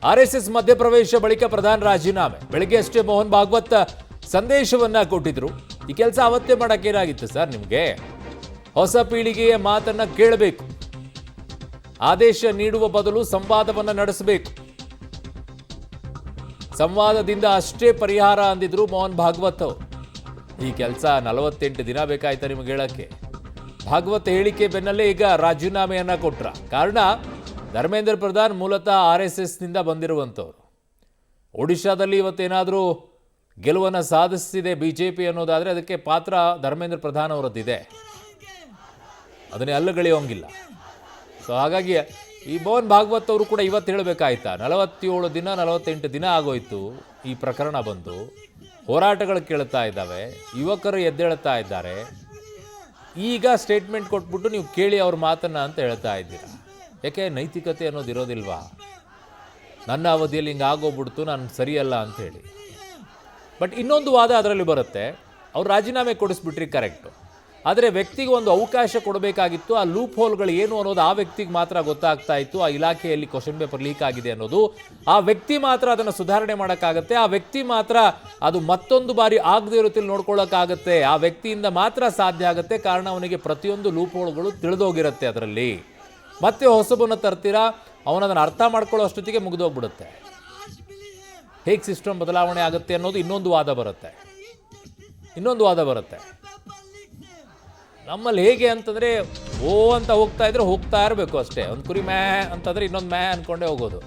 RSS ಮಧ್ಯಪ್ರವೇಶ ಬಳಿಕ ಪ್ರಧಾನಿ ರಾಜೀನಾಮೆ. ಬೆಳಗ್ಗೆ ಅಷ್ಟೇ ಮೋಹನ್ ಭಾಗವತ್ ಸಂದೇಶವನ್ನ ಕೊಟ್ಟಿದ್ರು. ಈ ಕೆಲಸ ಅವತ್ತೇ ಮಾಡಕ್ಕೇನಾಗಿತ್ತು ಸರ್ ನಿಮಗೆ? ಹೊಸ ಪೀಳಿಗೆಯ ಮಾತನ್ನ ಕೇಳಬೇಕು, ಆದೇಶ ನೀಡುವ ಬದಲು ಸಂವಾದವನ್ನ ನಡೆಸಬೇಕು. ಸಂವಾದದಿಂದ ಅಷ್ಟೇ ಪರಿಹಾರ ಅಂದಿದ್ರು ಮೋಹನ್ ಭಾಗವತ್ ಅವರು. ಈ ಕೆಲಸ 48 ದಿನ ಬೇಕಾಯ್ತಾ ನಿಮಗೆ ಹೇಳಕ್ಕೆ? ಭಾಗವತ್ ಹೇಳಿಕೆ ಬೆನ್ನಲ್ಲೇ ಈಗ ರಾಜೀನಾಮೆಯನ್ನ ಕೊಟ್ರ. ಕಾರಣ ಧರ್ಮೇಂದ್ರ ಪ್ರಧಾನ್ ಮೂಲತಃ RSSನಿಂದ ಬಂದಿರುವಂಥವ್ರು. ಒಡಿಶಾದಲ್ಲಿ ಇವತ್ತೇನಾದರೂ ಗೆಲುವನ್ನು ಸಾಧಿಸಿದೆ ಬಿಜೆಪಿ ಅನ್ನೋದಾದರೆ ಅದಕ್ಕೆ ಪಾತ್ರ ಧರ್ಮೇಂದ್ರ ಪ್ರಧಾನ್ ಅವರದ್ದಿದೆ, ಅದನ್ನೇ ಅಲ್ಲಗಳೆಯೋಂಗಿಲ್ಲ. ಸೊ ಹಾಗಾಗಿ ಈ ಮೋಹನ್ ಭಾಗವತ್ ಅವರು ಕೂಡ ಇವತ್ತು ಹೇಳಬೇಕಾಯ್ತಾ? 47 ದಿನ 48 ದಿನ ಆಗೋಯ್ತು ಈ ಪ್ರಕರಣ ಬಂದು, ಹೋರಾಟಗಳು ಕೇಳ್ತಾ ಇದ್ದಾವೆ, ಯುವಕರು ಎದ್ದೇಳ್ತಾ ಇದ್ದಾರೆ. ಈಗ ಸ್ಟೇಟ್ಮೆಂಟ್ ಕೊಟ್ಬಿಟ್ಟು ನೀವು ಕೇಳಿ ಅವ್ರ ಮಾತನ್ನ ಅಂತ ಹೇಳ್ತಾ ಇದ್ದೀರಾ. ಯಾಕೆ ನೈತಿಕತೆ ಅನ್ನೋದು ಇರೋದಿಲ್ವಾ? ನನ್ನ ಅವಧಿಯಲ್ಲಿ ಹಿಂಗೆ ಆಗೋಗ್ಬಿಡ್ತು, ನಾನು ಸರಿಯಲ್ಲ ಅಂತ ಹೇಳಿ. ಬಟ್ ಇನ್ನೊಂದು ವಾದ ಅದರಲ್ಲಿ ಬರುತ್ತೆ, ಅವ್ರು ರಾಜೀನಾಮೆ ಕೊಡಿಸ್ಬಿಟ್ರಿ ಕರೆಕ್ಟು, ಆದರೆ ವ್ಯಕ್ತಿಗೆ ಒಂದು ಅವಕಾಶ ಕೊಡಬೇಕಾಗಿತ್ತು. ಆ ಲೂಪ್ ಹೋಲ್ಗಳು ಏನು ಅನ್ನೋದು ಆ ವ್ಯಕ್ತಿಗೆ ಮಾತ್ರ ಗೊತ್ತಾಗ್ತಾ ಇತ್ತು. ಆ ಇಲಾಖೆಯಲ್ಲಿ ಕ್ವಶನ್ ಪೇಪರ್ ಲೀಕ್ ಆಗಿದೆ ಅನ್ನೋದು ಆ ವ್ಯಕ್ತಿ ಮಾತ್ರ ಅದನ್ನು ಸುಧಾರಣೆ ಮಾಡೋಕ್ಕಾಗತ್ತೆ. ಆ ವ್ಯಕ್ತಿ ಮಾತ್ರ ಅದು ಮತ್ತೊಂದು ಬಾರಿ ಆಗದೇ ಇರುತ್ತಿಲ್ಲ ನೋಡ್ಕೊಳ್ಳೋಕ್ಕಾಗತ್ತೆ. ಆ ವ್ಯಕ್ತಿಯಿಂದ ಮಾತ್ರ ಸಾಧ್ಯ ಆಗುತ್ತೆ. ಕಾರಣ ಅವನಿಗೆ ಪ್ರತಿಯೊಂದು ಲೂಪ್ ಹೋಲ್ಗಳು ತಿಳಿದೋಗಿರುತ್ತೆ. ಅದರಲ್ಲಿ ಮತ್ತೆ ಹೊಸಬನ್ನು ತರ್ತೀರಾ, ಅವನದನ್ನು ಅರ್ಥ ಮಾಡ್ಕೊಳ್ಳೋ ಅಷ್ಟೊತ್ತಿಗೆ ಮುಗಿದೋಗ್ಬಿಡುತ್ತೆ. ಹೇಗೆ ಸಿಸ್ಟಮ್ ಬದಲಾವಣೆ ಆಗುತ್ತೆ ಅನ್ನೋದು ಇನ್ನೊಂದು ವಾದ ಬರುತ್ತೆ. ನಮ್ಮಲ್ಲಿ ಹೇಗೆ ಅಂತಂದರೆ ಓ ಅಂತ ಹೋಗ್ತಾ ಇದ್ರೆ ಹೋಗ್ತಾ ಇರಬೇಕು ಅಷ್ಟೇ. ಒಂದು ಕುರಿ ಮ್ಯಾ ಅಂತಂದರೆ ಇನ್ನೊಂದು ಮ್ಯಾ ಅಂದ್ಕೊಂಡೇ ಹೋಗೋದು.